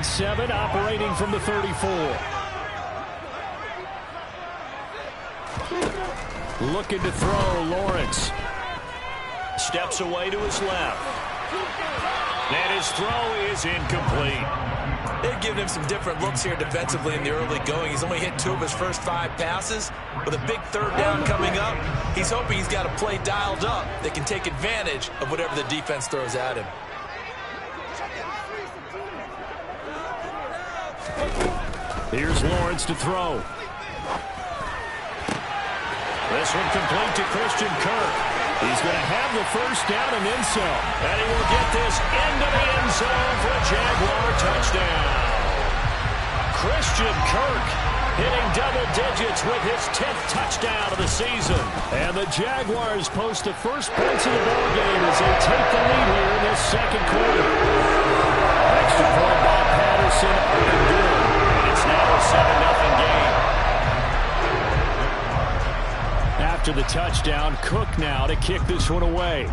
and 7, operating from the 34. Looking to throw, Lawrence. Steps away to his left. And his throw is incomplete. They've given him some different looks here defensively in the early going. He's only hit 2 of his first 5 passes. With a big 3rd down coming up, he's hoping he's got a play dialed up that can take advantage of whatever the defense throws at him. Here's Lawrence to throw. This one complete to Christian Kirk. He's going to have the first down and then some. And he will get this into the end zone for a Jaguar touchdown. Christian Kirk hitting double digits with his 10th touchdown of the season. And the Jaguars post the first points of the ball game as they take the lead here in this second quarter. Extra point by Patterson up and good. And it's now a 7-0 game. After the touchdown, Cook now to kick this one away.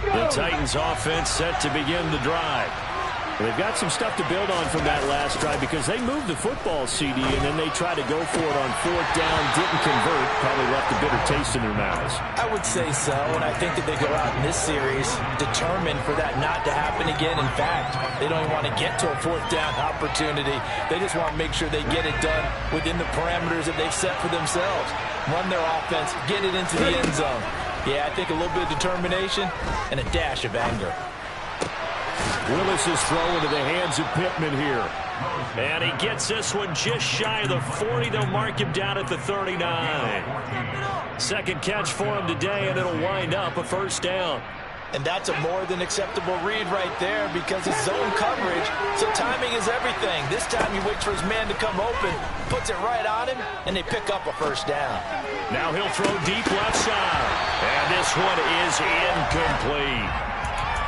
The Titans offense set to begin the drive. They've got some stuff to build on from that last drive because they moved the football, CD, and then they tried to go for it on 4th down, didn't convert, probably left a bitter taste in their mouths. I would say so, and I think that they go out in this series determined for that not to happen again. In fact, they don't even want to get to a 4th down opportunity. They just want to make sure they get it done within the parameters that they've set for themselves. Run their offense, get it into the end zone. Yeah, I think a little bit of determination and a dash of anger. Willis is thrown into the hands of Pittman here. And he gets this one just shy of the 40. They'll mark him down at the 39. Second catch for him today, and it'll wind up a first down. And that's a more than acceptable read right there because it's zone coverage, so timing is everything. This time he waits for his man to come open, puts it right on him, and they pick up a first down. Now he'll throw deep left side. And this one is incomplete.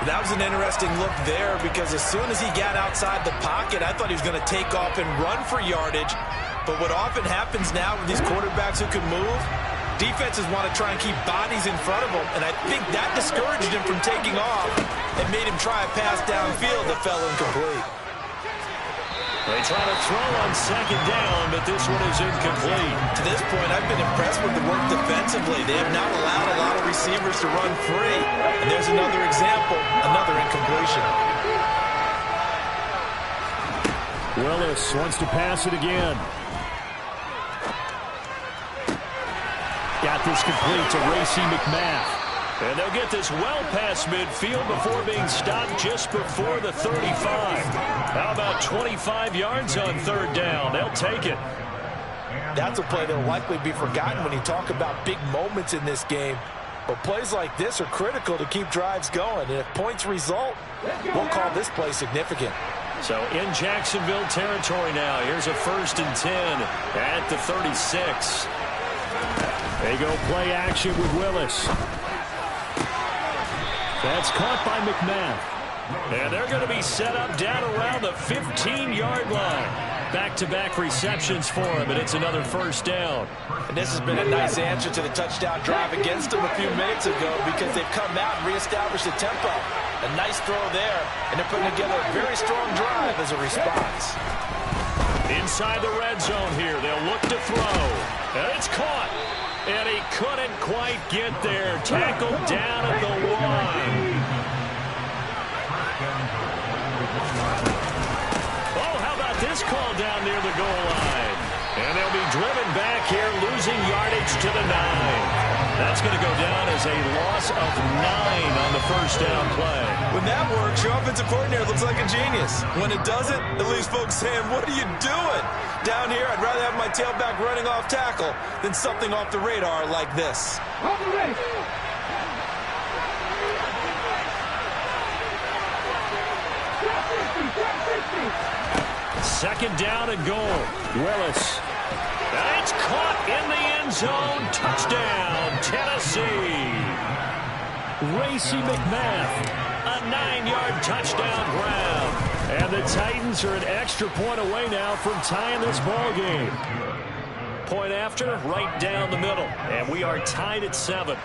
That was an interesting look there because as soon as he got outside the pocket, I thought he was going to take off and run for yardage. But what often happens now with these quarterbacks who can move, defenses want to try and keep bodies in front of them, and I think that discouraged him from taking off and made him try a pass downfield that fell incomplete. They try to throw on 2nd down, but this one is incomplete. To this point, I've been impressed with the work defensively. They have not allowed a lot of receivers to run free. And there's another example, another incompletion. Willis wants to pass it again. Got this complete to Racey McMath. And they'll get this well past midfield before being stopped just before the 35. How about 25 yards on 3rd down? They'll take it. That's a play that will likely be forgotten when you talk about big moments in this game. But plays like this are critical to keep drives going. And if points result, we'll call this play significant. So in Jacksonville territory now. Here's a 1st and 10 at the 36. They go play action with Willis. That's caught by McMath. And they're going to be set up down around the 15-yard line. Back-to-back receptions for him, and it's another first down. And this has been a nice answer to the touchdown drive against them a few minutes ago because they've come out and reestablished the tempo. A nice throw there, and they're putting together a very strong drive as a response. Inside the red zone here, they'll look to throw. And it's caught. And he couldn't quite get there. Tackled down at the 1. Oh, how about this call down near the goal line? And they'll be driven back here, losing yardage to the 9. That's going to go down as a loss of 9 on the first down play. When that works, your offensive coordinator looks like a genius. When it doesn't, it leaves folks saying, what are you doing? Down here, I'd rather have my tailback running off tackle than something off the radar like this. Second down and goal. Willis. And it's caught in the end zone. Touchdown, Tennessee. Racey McMath, a 9-yard touchdown grab. And the Titans are an extra point away now from tying this ball game. Point after, right down the middle. And we are tied at 7.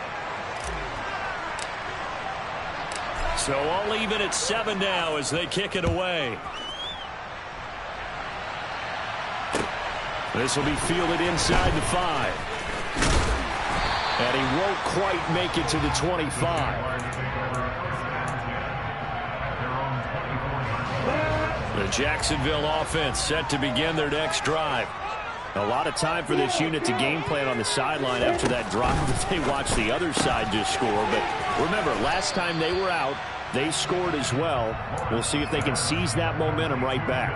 So all even at 7 now as they kick it away. This will be fielded inside the 5. And he won't quite make it to the 25. The Jacksonville offense set to begin their next drive. A lot of time for this unit to game plan on the sideline after that drive that they watched the other side just score. But remember, last time they were out, they scored as well. We'll see if they can seize that momentum right back.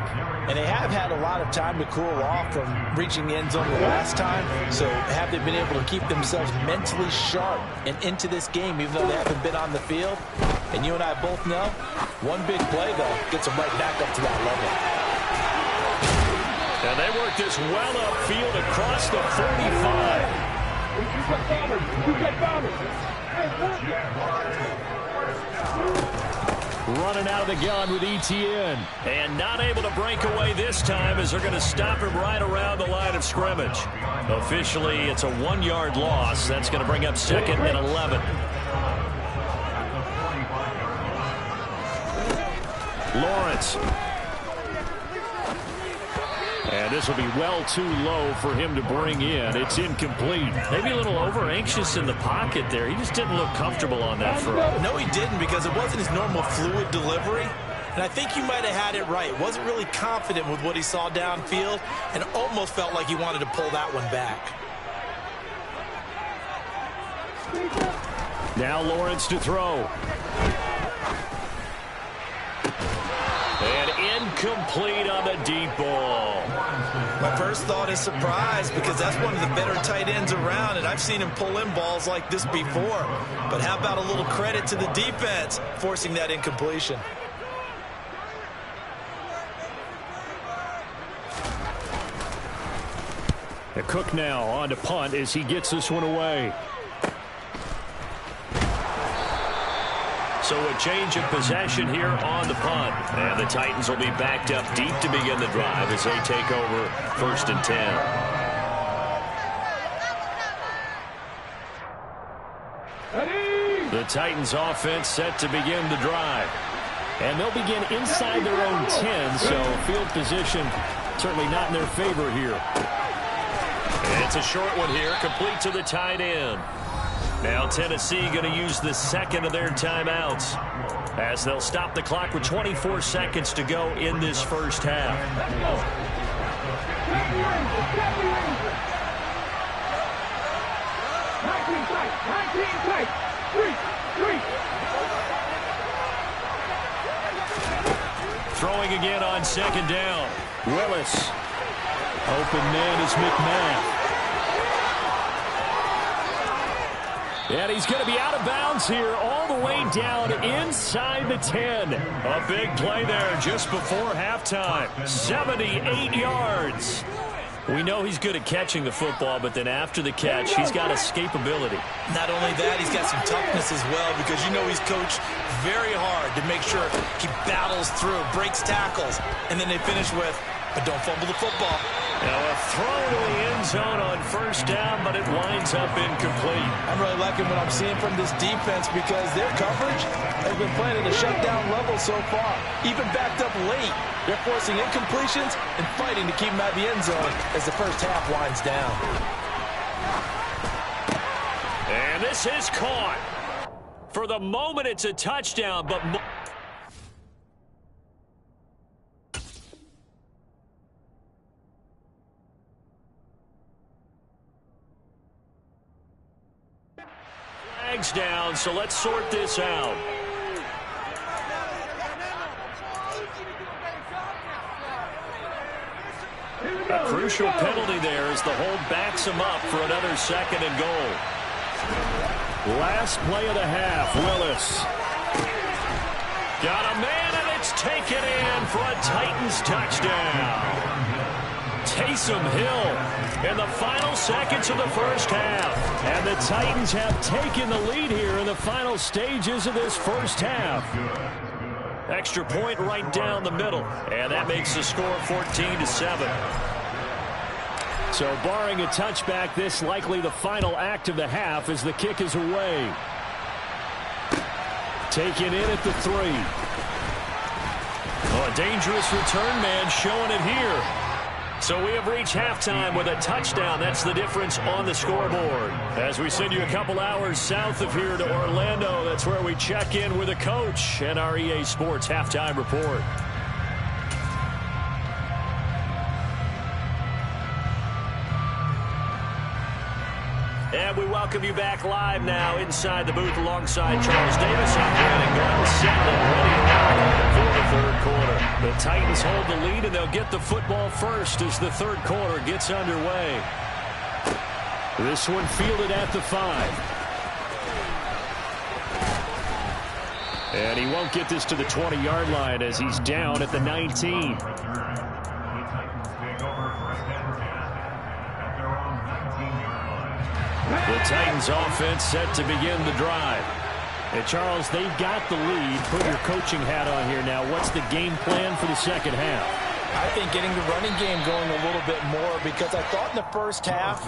And they have had a lot of time to cool off from reaching the end zone the last time. So have they been able to keep themselves mentally sharp and into this game, even though they haven't been on the field? And you and I both know, one big play, though, gets them right back up to that level. And they work this well upfield across the 45. Running out of the gun with Etienne. And not able to break away this time as they're going to stop him right around the line of scrimmage. Officially, it's a 1-yard loss. That's going to bring up 2nd and 11. Lawrence. And this will be well too low for him to bring in. It's incomplete. Maybe a little over-anxious in the pocket there. He just didn't look comfortable on that throw. No, he didn't, because it wasn't his normal fluid delivery. And I think he might have had it right. Wasn't really confident with what he saw downfield and almost felt like he wanted to pull that one back. Now Lawrence to throw. And incomplete on the deep ball. My first thought is surprise, because that's one of the better tight ends around, and I've seen him pull in balls like this before. But how about a little credit to the defense forcing that incompletion? Cook now on to punt as he gets this one away. So a change of possession here on the punt. And the Titans will be backed up deep to begin the drive as they take over 1st and 10. The Titans offense set to begin the drive. And they'll begin inside their own 10, so field position certainly not in their favor here. And it's a short one here, complete to the tight end. Now Tennessee going to use the second of their timeouts as they'll stop the clock with 24 seconds to go in this first half. Throwing again on 2nd down. Willis. Open man is McMath. And he's going to be out of bounds here all the way down inside the 10. A big play there just before halftime. 78 yards. We know he's good at catching the football, but then after the catch, he's got escapability. Not only that, he's got some toughness as well, because you know he's coached very hard to make sure he battles through, breaks tackles, and then they finish with, but don't fumble the football. Now a throw to the end zone on 1st down, but it winds up incomplete. I'm really liking what I'm seeing from this defense, because their coverage has been playing at a shutdown level so far. Even backed up late, they're forcing incompletions and fighting to keep them out of the end zone as the first half winds down. And this is caught. For the moment, it's a touchdown, but... down, so let's sort this out. A crucial penalty there as the hold backs him up for another 2nd and goal. Last play of the half, Willis. Got a man, and it's taken in for a Titans touchdown. Taysom Hill in the final seconds of the first half. And the Titans have taken the lead here in the final stages of this first half. Extra point right down the middle. And that makes the score 14-7. So barring a touchback, this likely the final act of the half as the kick is away. Taken in at the 3. Oh, a dangerous return man showing it here. So we have reached halftime with a touchdown. That's the difference on the scoreboard. As we send you a couple hours south of here to Orlando, that's where we check in with a coach and our EA Sports Halftime Report. And we welcome you back live now inside the booth alongside Charles Davis. I'm Brandon Glenn, set and ready to rock for the third quarter. The Titans hold the lead, and they'll get the football first as the third quarter gets underway. This one fielded at the 5. And he won't get this to the 20-yard line as he's down at the 19. The Titans offense set to begin the drive. And Charles, they've got the lead. Put your coaching hat on here now. What's the game plan for the second half? I think getting the running game going a little bit more, because I thought in the first half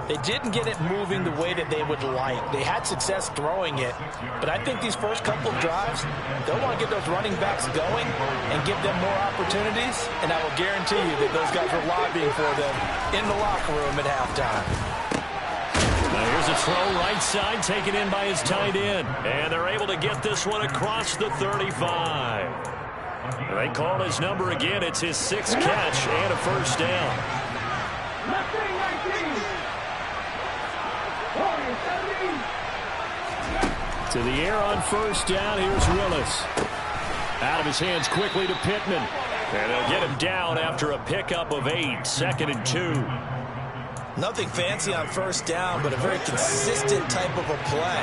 they didn't get it moving the way that they would like. They had success throwing it, but I think these first couple of drives, they'll want to get those running backs going and give them more opportunities, and I will guarantee you that those guys were lobbying for them in the locker room at halftime. Now here's a throw right side taken in by his tight end. And they're able to get this one across the 35. They call his number again. It's his 6th catch and a first down. To the air on first down. Here's Willis. Out of his hands quickly to Pittman. And they'll get him down after a pickup of 8. 2nd and 2. Nothing fancy on first down, but a very consistent type of a play.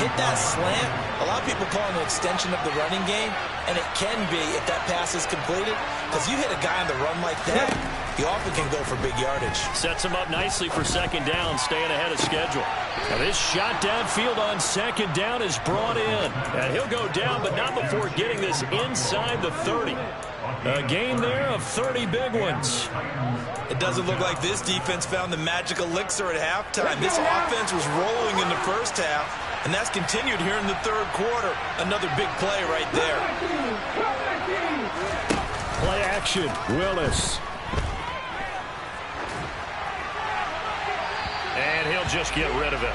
Hit that slant. A lot of people call it an extension of the running game, and it can be if that pass is completed, because you hit a guy on the run like that, he often can go for big yardage. Sets him up nicely for second down, staying ahead of schedule. Now this shot downfield on second down is brought in. And he'll go down, but not before getting this inside the 30. A gain there of 30 big ones. It doesn't look like this defense found the magic elixir at halftime. This offense was rolling in the first half, and that's continued here in the third quarter. Another big play right there. Play action, Willis. And he'll just get rid of it.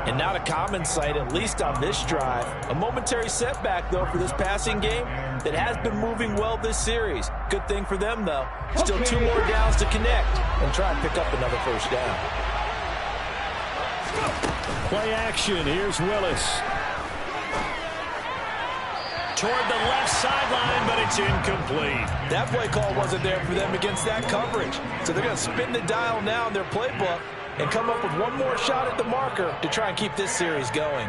And not a common sight, at least on this drive. A momentary setback, though, for this passing game that has been moving well this series. Good thing for them, though. Still 2 more downs to connect and try and pick up another first down. Play action. Here's Willis. Toward the left sideline, but it's incomplete. That play call wasn't there for them against that coverage. So they're going to spin the dial now in their playbook and come up with one more shot at the marker to try and keep this series going.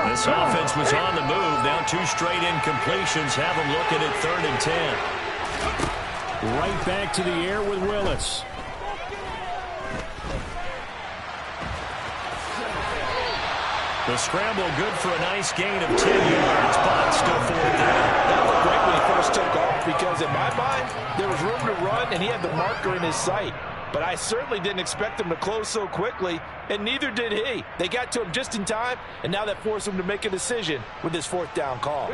This offense was on the move. Now 2 straight incompletions have them looking at 3rd and 10. Right back to the air with Willis. The scramble good for a nice gain of 10 yards, but still 4th down. That looked great when he first took off, because in my mind, there was room to run and he had the marker in his sight. But I certainly didn't expect him to close so quickly, and neither did he. They got to him just in time, and now that forced him to make a decision with his 4th down call.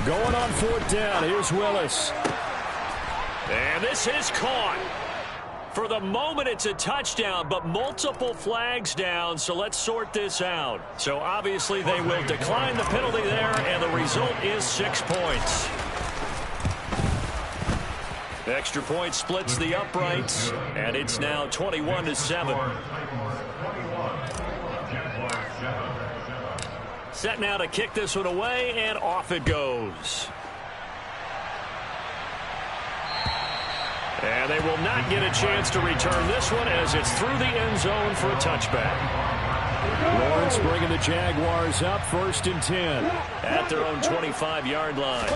Going on 4th down, here's Willis. And this is caught. For the moment, it's a touchdown, but multiple flags down, so let's sort this out. So obviously they will decline the penalty there, and the result is 6 points. Extra point splits the uprights, and it's now 21-7. Set now to kick this one away, and off it goes. And they will not get a chance to return this one as it's through the end zone for a touchback. Lawrence bringing the Jaguars up 1st and 10 at their own 25-yard line.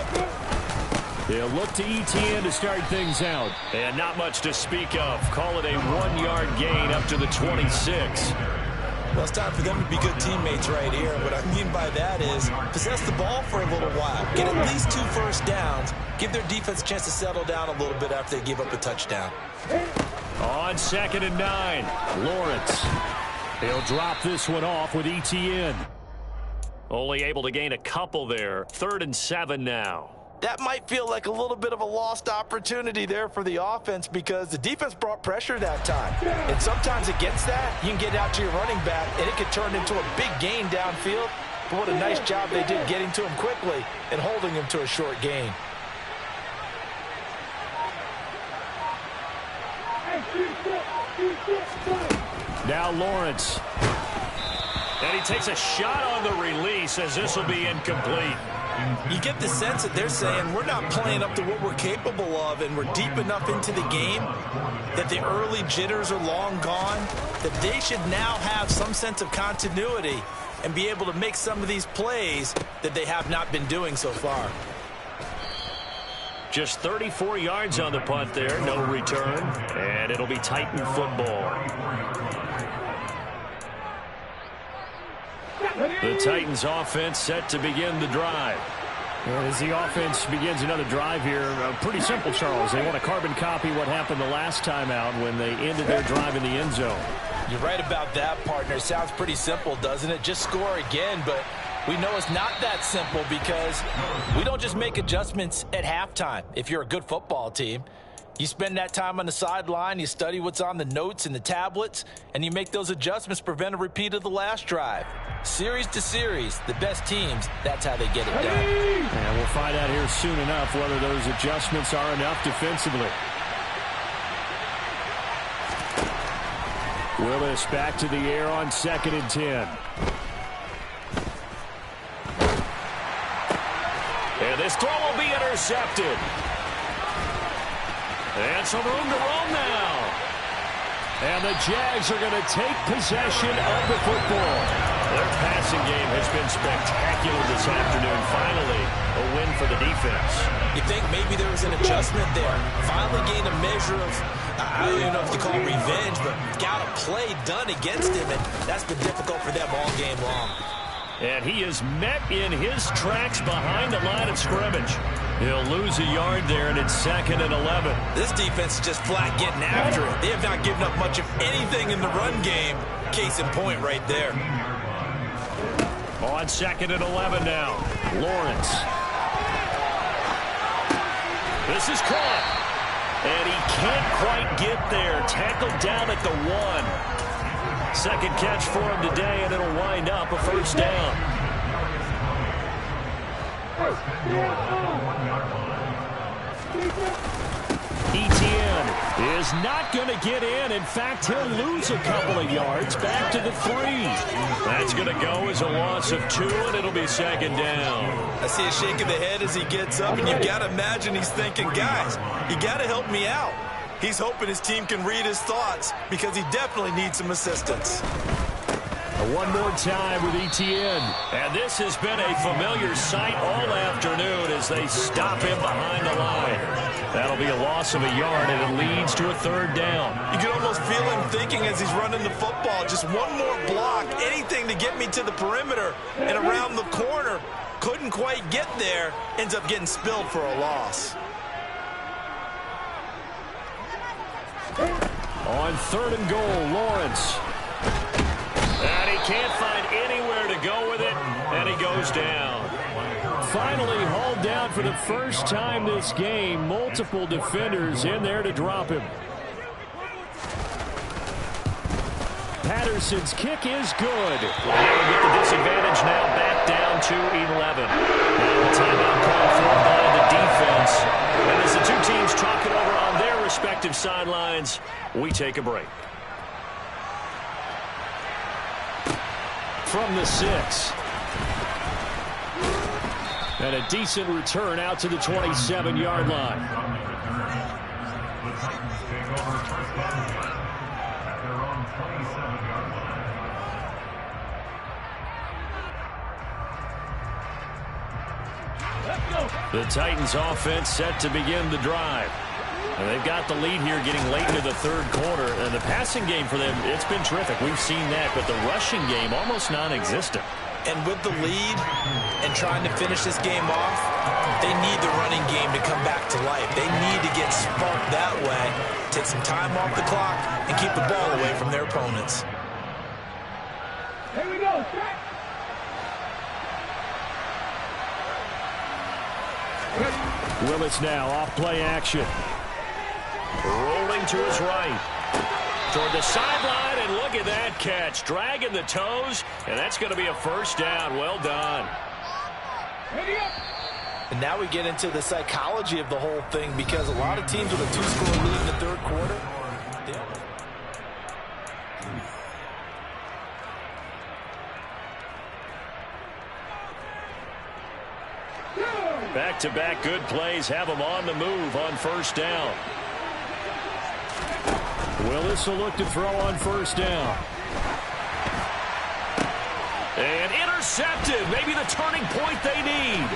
They'll look to Etienne to start things out. And not much to speak of. Call it a 1-yard gain up to the 26. Well, it's time for them to be good teammates right here. What I mean by that is possess the ball for a little while. Get at least 2 first downs. Give their defense a chance to settle down a little bit after they give up a touchdown. On 2nd and 9, Lawrence. He'll drop this one off with Etienne. Only able to gain a couple there. 3rd and 7 now. That might feel like a little bit of a lost opportunity there for the offense because the defense brought pressure that time. And sometimes against that, you can get out to your running back, and it could turn into a big gain downfield. But what a nice job they did getting to him quickly and holding him to a short gain. Now Lawrence. And he takes a shot on the release as this will be incomplete. You get the sense that they're saying we're not playing up to what we're capable of, and we're deep enough into the game that the early jitters are long gone, that they should now have some sense of continuity and be able to make some of these plays that they have not been doing so far. Just 34 yards on the punt there, no return, and it'll be Titan football. The Titans offense set to begin the drive. And as the offense begins another drive here, pretty simple, Charles. They want to carbon copy what happened the last time out when they ended their drive in the end zone. You're right about that, partner. Sounds pretty simple, doesn't it? Just score again, but we know it's not that simple because we don't just make adjustments at halftime. If you're a good football team, you spend that time on the sideline, you study what's on the notes and the tablets, and you make those adjustments to prevent a repeat of the last drive. Series to series, the best teams, that's how they get it done. And we'll find out here soon enough whether those adjustments are enough defensively. Willis back to the air on 2nd and 10. And this throw will be intercepted. And some room to roam now. And the Jags are going to take possession of the football. Their passing game has been spectacular this afternoon. Finally, a win for the defense. You think maybe there was an adjustment there. Finally gained a measure of, I don't even know if you call it revenge, but got a play done against him, and that's been difficult for them all game long. And he is met in his tracks behind the line of scrimmage. He'll lose a yard there, and it's 2nd and 11. This defense is just flat getting after it. They have not given up much of anything in the run game. Case in point right there. On 2nd and 11 now. Lawrence. This is caught. And he can't quite get there. Tackled down at the 1. Second catch for him today, and it'll wind up a first down. Etienne is not going to get in. In fact, he'll lose a couple of yards back to the 3. That's going to go as a loss of 2, and it'll be 2nd down. I see a shake of the head as he gets up, and you've got to imagine he's thinking, guys, you got to help me out. He's hoping his team can read his thoughts because he definitely needs some assistance. One more time with Etienne. And this has been a familiar sight all afternoon as they stop him behind the line. That'll be a loss of a yard, and it leads to a 3rd down. You can almost feel him thinking as he's running the football, just one more block, anything to get me to the perimeter and around the corner. Couldn't quite get there, ends up getting spilled for a loss. On 3rd and goal, Lawrence. And he can't find anywhere to go with it, and he goes down. Finally hauled down for the first time this game. Multiple defenders in there to drop him. Patterson's kick is good. And they get the disadvantage now back down to 11. Now a timeout called for by the defense. And as the two teams talk it over on their respective sidelines, we take a break. From the 6. And a decent return out to the 27-yard line. The Titans offense set to begin the drive. And they've got the lead here getting late into the third quarter. And the passing game for them, it's been terrific. We've seen that, but the rushing game almost non-existent. And with the lead and trying to finish this game off, they need the running game to come back to life. They need to get sparked that way, take some time off the clock, and keep the ball away from their opponents. Here we go. Willis now off play action. Rolling to his right. Toward the sideline, and look at that catch. Dragging the toes, and that's going to be a first down. Well done. And now we get into the psychology of the whole thing, because a lot of teams with a two-score lead in the third quarter. Back-to-back good plays have them on the move on first down. Willis will look to throw on first down. And intercepted. Maybe the turning point they need.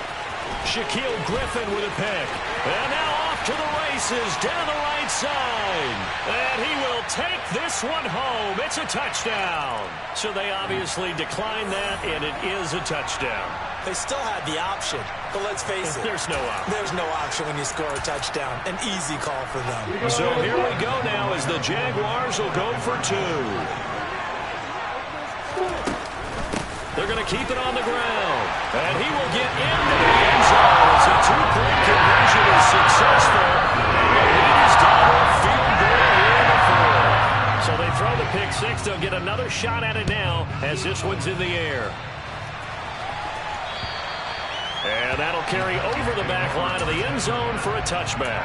Shaquille Griffin with a pick. And now off to the races down the right side. And he will take this one home. It's a touchdown. So they obviously declined that, and it is a touchdown. They still had the option, but let's face it. There's no option. There's no option when you score a touchdown. An easy call for them. So here we go now as the Jaguars will go for two. They're going to keep it on the ground. And he will get into the end zone as a two-point conversion is successful. And the lead is down to a field goal here in the fourth. So they throw the pick six. They'll get another shot at it now as this one's in the air. And that'll carry over the back line of the end zone for a touchback.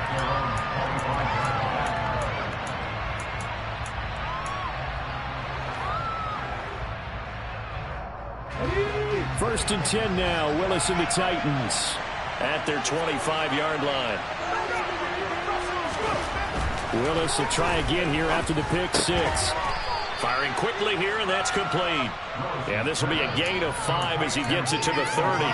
First and 10 now. Willis and the Titans at their 25-yard line. Willis will try again here after the pick six. Firing quickly here, and that's complete. And this will be a gain of 5 as he gets it to the 30.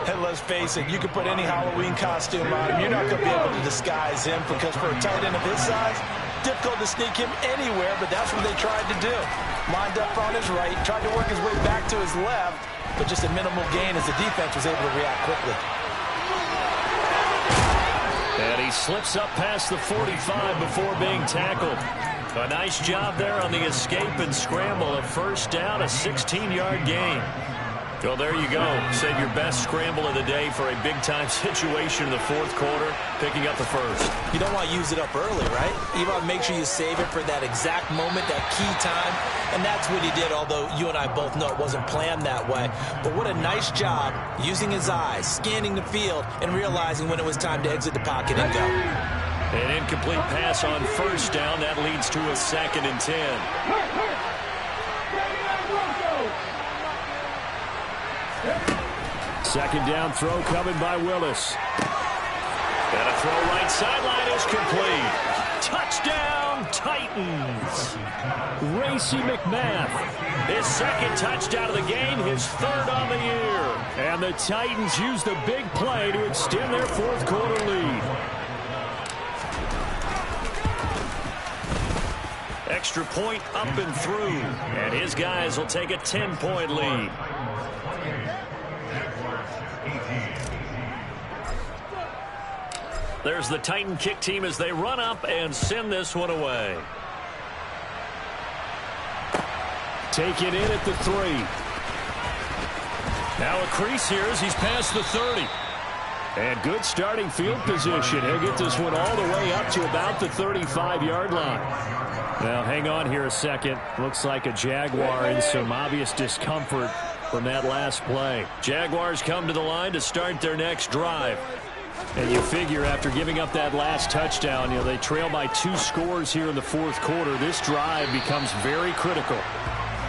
And let's face it, you can put any Halloween costume on him. You're not going to be able to disguise him, because for a tight end of his size, difficult to sneak him anywhere, but that's what they tried to do. Lined up on his right, tried to work his way back to his left, but just a minimal gain as the defense was able to react quickly. And he slips up past the 45 before being tackled. A nice job there on the escape and scramble. A first down, a 16-yard gain. Well, there you go. Save your best scramble of the day for a big-time situation in the fourth quarter, picking up the first. You don't want to use it up early, right? You want to make sure you save it for that exact moment, that key time, and that's what he did, although you and I both know it wasn't planned that way. But what a nice job using his eyes, scanning the field, and realizing when it was time to exit the pocket and go. An incomplete pass on first down. That leads to a 2nd and 10. Second down throw coming by Willis. And a throw right sideline is complete. Touchdown, Titans. Racey McMath. His second touchdown of the game, his third on the year. And the Titans use the big play to extend their fourth quarter lead. Extra point up and through. And his guys will take a 10-point lead. There's the Titan kick team as they run up and send this one away. Take it in at the 3. Now a crease here as he's past the 30. And good starting field position. He'll get this one all the way up to about the 35-yard line. Now hang on here a second. Looks like a Jaguar in some obvious discomfort from that last play. Jaguars come to the line to start their next drive. And you figure after giving up that last touchdown, you know, they trail by 2 scores here in the fourth quarter. This drive becomes very critical.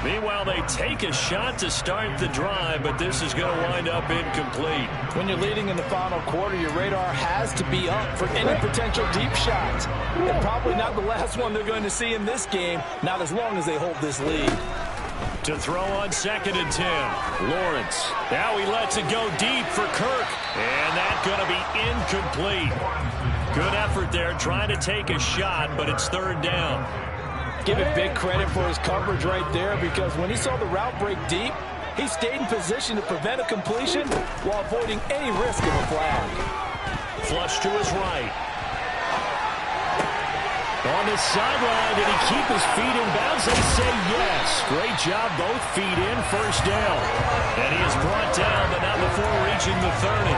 Meanwhile, they take a shot to start the drive, but this is going to wind up incomplete. When you're leading in the final quarter, your radar has to be up for any potential deep shots. And probably not the last one they're going to see in this game, not as long as they hold this lead. To throw on 2nd and 10. Lawrence. Now he lets it go deep for Kirk. And that's going to be incomplete. Good effort there trying to take a shot, but it's 3rd down. Give it big credit for his coverage right there, because when he saw the route break deep, he stayed in position to prevent a completion while avoiding any risk of a flag. Flush to his right. On the sideline, did he keep his feet in bounds? They say yes. Great job, both feet in, 1st down. And he is brought down, but not before reaching the 30.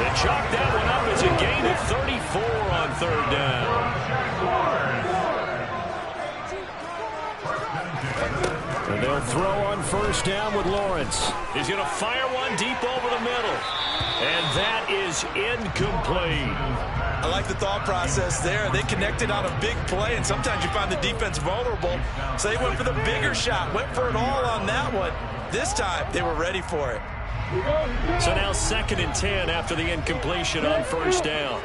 They chalk that one up as a gain of 34 on 3rd down. And they'll throw on 1st down with Lawrence. He's going to fire one deep over the middle. And that is incomplete. I like the thought process there. They connected on a big play, and sometimes you find the defense vulnerable. So they went for the bigger shot, went for it all on that one. This time, they were ready for it. So now 2nd and 10 after the incompletion on 1st down.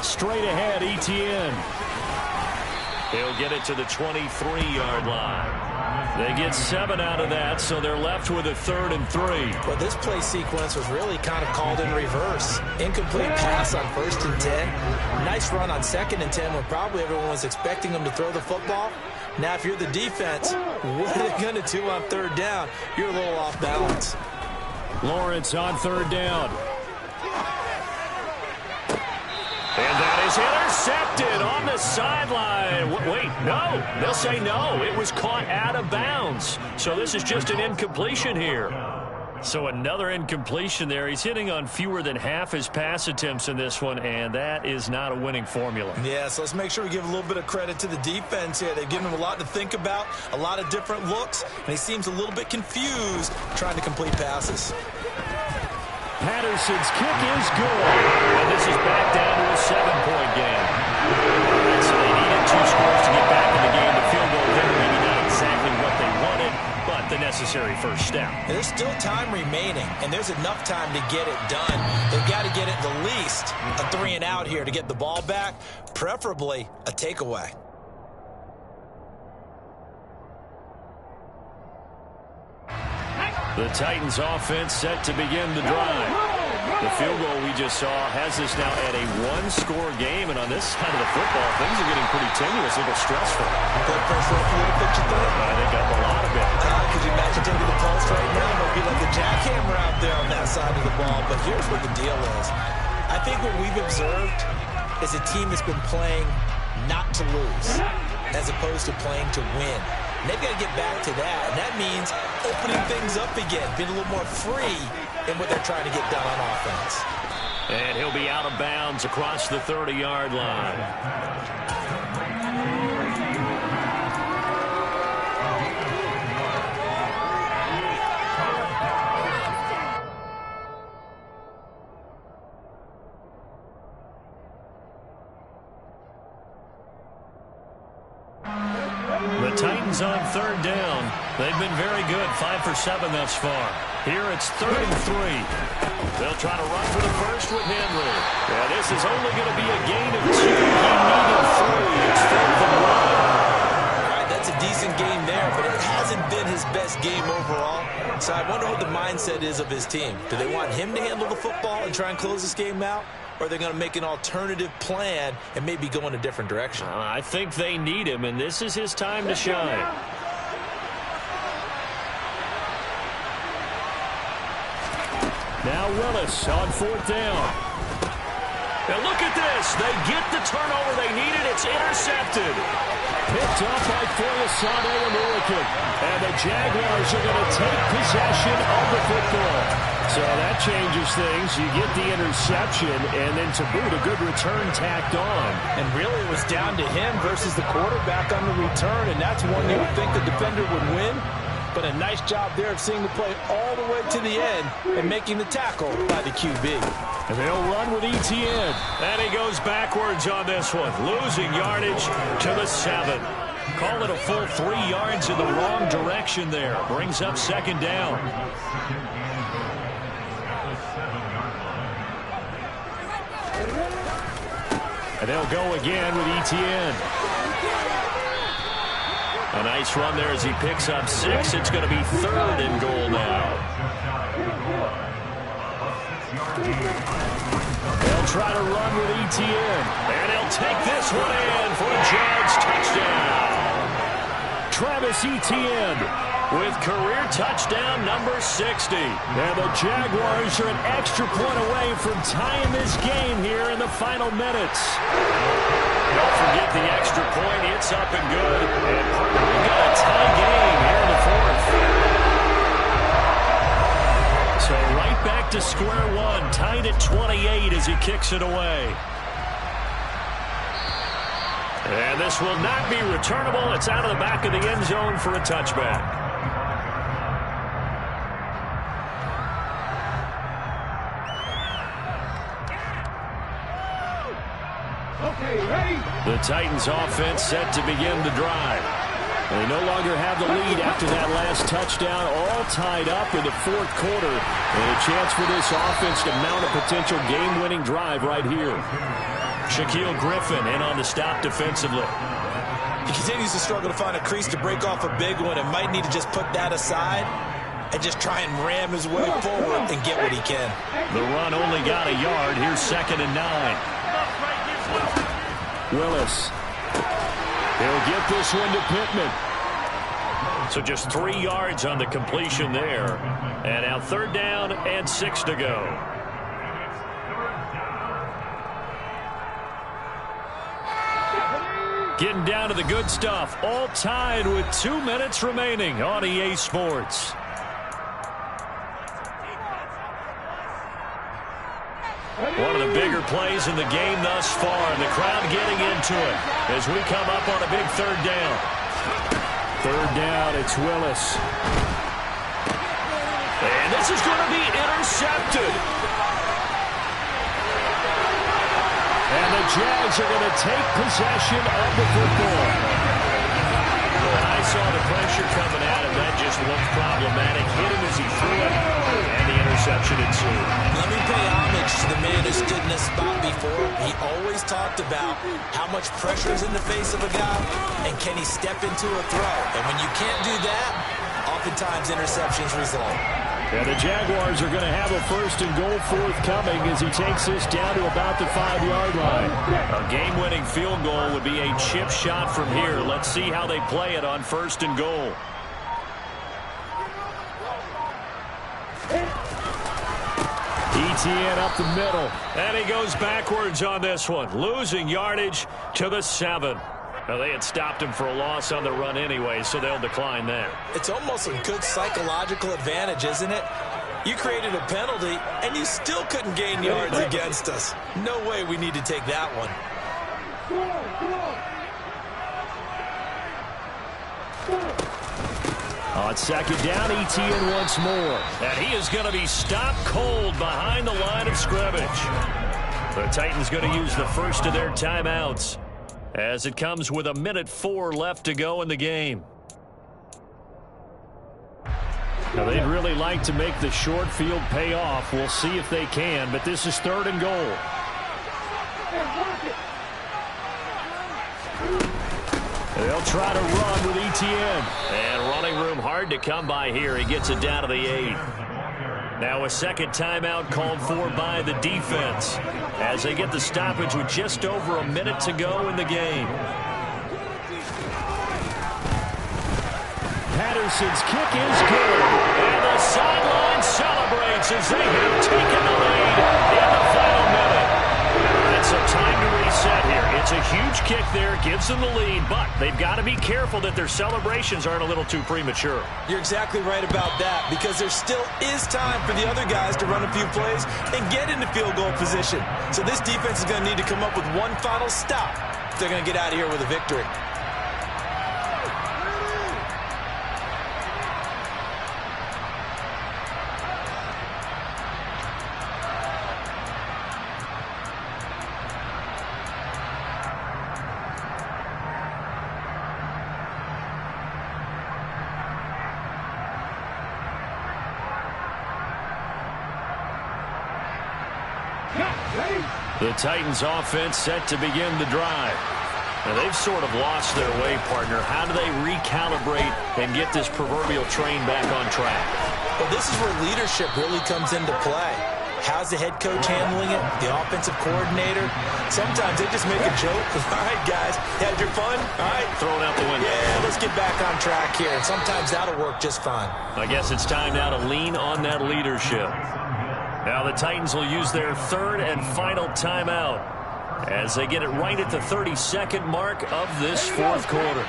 Straight ahead, Etienne. He'll get it to the 23-yard line. They get 7 out of that, so they're left with a 3rd and 3. Well, this play sequence was really kind of called in reverse. Incomplete pass on 1st and 10. Nice run on 2nd and 10 when probably everyone was expecting them to throw the football. Now, if you're the defense, what are they going to do on 3rd down? You're a little off balance. Lawrence on 3rd down. And that is intercepted on the sideline. Wait, no. They'll say no. It was caught out of bounds. So this is just an incompletion here. So another incompletion there. He's hitting on fewer than half his pass attempts in this one, and that is not a winning formula. Yeah, so let's make sure we give a little bit of credit to the defense here. They've given him a lot to think about, a lot of different looks, and he seems a little bit confused trying to complete passes. Patterson's kick is good. And this is back down to a 7-point game. So they needed 2 scores to get back in the game. The field goal there, maybe not exactly what they wanted, but the necessary first step. And there's still time remaining, and there's enough time to get it done. They've got to get it the least a 3-and-out here to get the ball back, preferably a takeaway. The Titans offense set to begin the drive. The field goal we just saw has us now at a 1-score game, and on this side of the football, things are getting pretty tenuous, a little stressful. Blood pressure up a little bit, you think? I think up a lot of it. Could you imagine taking the pulse right now? It might be like a jackhammer out there on that side of the ball, but here's what the deal is. I think what we've observed is a team that's been playing not to lose, as opposed to playing to win. And they've got to get back to that, and that means opening things up again, being a little more free in what they're trying to get done on offense. And he'll be out of bounds across the 30-yard line. The Titans on 3rd down. They've been very good, 5 for 7 thus far. Here it's 3rd and 3. They'll try to run for the first with Henry. Yeah, this is only going to be a gain of 2. He needed 3. It's 4th and 1. All right, that's a decent game there, but it hasn't been his best game overall. So I wonder what the mindset is of his team. Do they want him to handle the football and try and close this game out? Or are they going to make an alternative plan and maybe go in a different direction? I think they need him, and this is his time to shine. Now Willis on 4th down. Now look at this. They get the turnover they needed. It's intercepted. Picked up by Foyesade American. And the Jaguars are going to take possession of the football. So that changes things. You get the interception, and then to boot, a good return tacked on. And really it was down to him versus the quarterback on the return, and that's one you would think the defender would win. But a nice job there of seeing the play all the way to the end and making the tackle by the QB. And they'll run with Etienne. And he goes backwards on this one, losing yardage to the 7. Call it a full 3 yards in the wrong direction there. Brings up 2nd down. And they'll go again with Etienne. A nice run there as he picks up 6. It's going to be 3rd and goal now. They'll try to run with Etienne. And he'll take this one in for a Jags touchdown. Travis Etienne with career touchdown number 60. And the Jaguars are an extra point away from tying this game here in the final minutes. Don't forget the extra point. It's up and good. And we've got a tie game here in the 4th. So right back to square one. Tied at 28 as he kicks it away. And this will not be returnable. It's out of the back of the end zone for a touchback. The Titans offense set to begin the drive. They no longer have the lead after that last touchdown, all tied up in the 4th quarter. And a chance for this offense to mount a potential game-winning drive right here. Shaquille Griffin in on the stop defensively. He continues to struggle to find a crease to break off a big one and might need to just put that aside and just try and ram his way forward and get what he can. The run only got a yard. Here's 2nd and 9. Willis. He'll get this one to Pittman. So just 3 yards on the completion there. And now 3rd down and 6 to go. Getting down to the good stuff. All tied with 2 minutes remaining on EA Sports. One of the bigger plays in the game thus far, and the crowd getting into it as we come up on a big 3rd down. 3rd down, it's Willis. And this is going to be intercepted. And the Jags are going to take possession of the football. When I saw the pressure coming at him, that just looked problematic. Hit him as he threw it, and the interception ensued. Let me pay homage to the man who stood in this spot before. He always talked about how much pressure is in the face of a guy, and can he step into a throw. And when you can't do that, oftentimes interceptions result. Yeah, the Jaguars are going to have a 1st and goal forthcoming as he takes this down to about the 5-yard line. A game-winning field goal would be a chip shot from here. Let's see how they play it on 1st and goal. Etienne up the middle, and he goes backwards on this one, losing yardage to the 7. Now, they had stopped him for a loss on the run anyway, so they'll decline that. It's almost a good psychological advantage, isn't it? You created a penalty, and you still couldn't gain yards against us. No way we need to take that one. On 2nd down, Etienne once more. And he is going to be stopped cold behind the line of scrimmage. The Titans going to use the first of their timeouts as it comes with 1:04 left to go in the game. Now, they'd really like to make the short field pay off. We'll see if they can, but this is 3rd and goal. They'll try to run with Etienne. And running room hard to come by here. He gets it down to the 8. Now a 2nd timeout called for by the defense as they get the stoppage with just over a minute to go in the game. Patterson's kick is good. And the sideline celebrates as they have taken the lead in the final minute. And some time to reset here. It's a huge kick there, gives them the lead, but they've got to be careful that their celebrations aren't a little too premature. You're exactly right about that, because there still is time for the other guys to run a few plays and get into field goal position. So this defense is going to need to come up with one final stop if they're going to get out of here with a victory. The Titans offense set to begin the drive. Now they've sort of lost their way, partner. How do they recalibrate and get this proverbial train back on track? Well, this is where leadership really comes into play. How's the head coach handling it? The offensive coordinator? Sometimes they just make a joke. All right, guys, had your fun? All right. Throw it out the window. Yeah, let's get back on track here. And sometimes that'll work just fine. I guess it's time now to lean on that leadership. Now the Titans will use their third and final timeout as they get it right at the 32nd mark of this fourth quarter.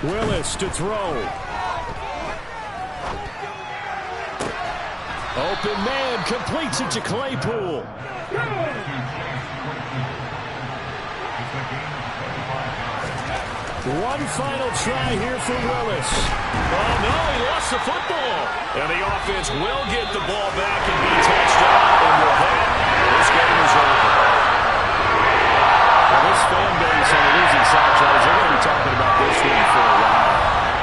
Willis to throw. Open man, completes it to Claypool. One final try here for Willis. Oh, no, he lost the football. And the offense will get the ball back and be touched out. And with that, this game is over. Now, this fan base on the losing side, Charles, they're going to be talking about this one for a while.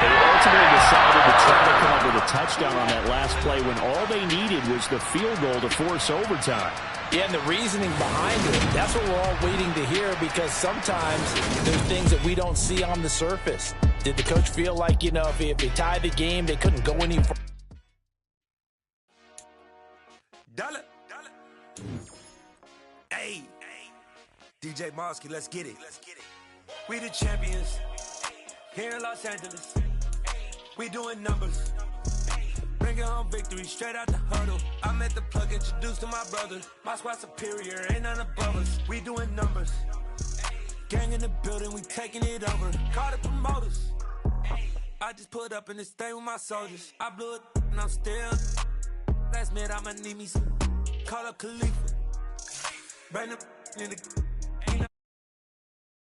They ultimately decided to try to come up with a touchdown on that last play when all they needed was the field goal to force overtime. Yeah, and the reasoning behind it, that's what we're all waiting to hear, because sometimes there's things that we don't see on the surface. Did the coach feel like, you know, if they tied the game, they couldn't go any further? Hey, DJ Mosky, let's get it. We the champions here in Los Angeles. We doing numbers. Bring it home victory, straight out the huddle. I met the plug, introduced to my brother. My squad superior, ain't none above us. We doing numbers. Gang in the building, we taking it over. Call the promoters. I just put up in this thing with my soldiers. I blew it and I'm still. Last minute I'ma need me some. Call up Khalifa. Bring the in the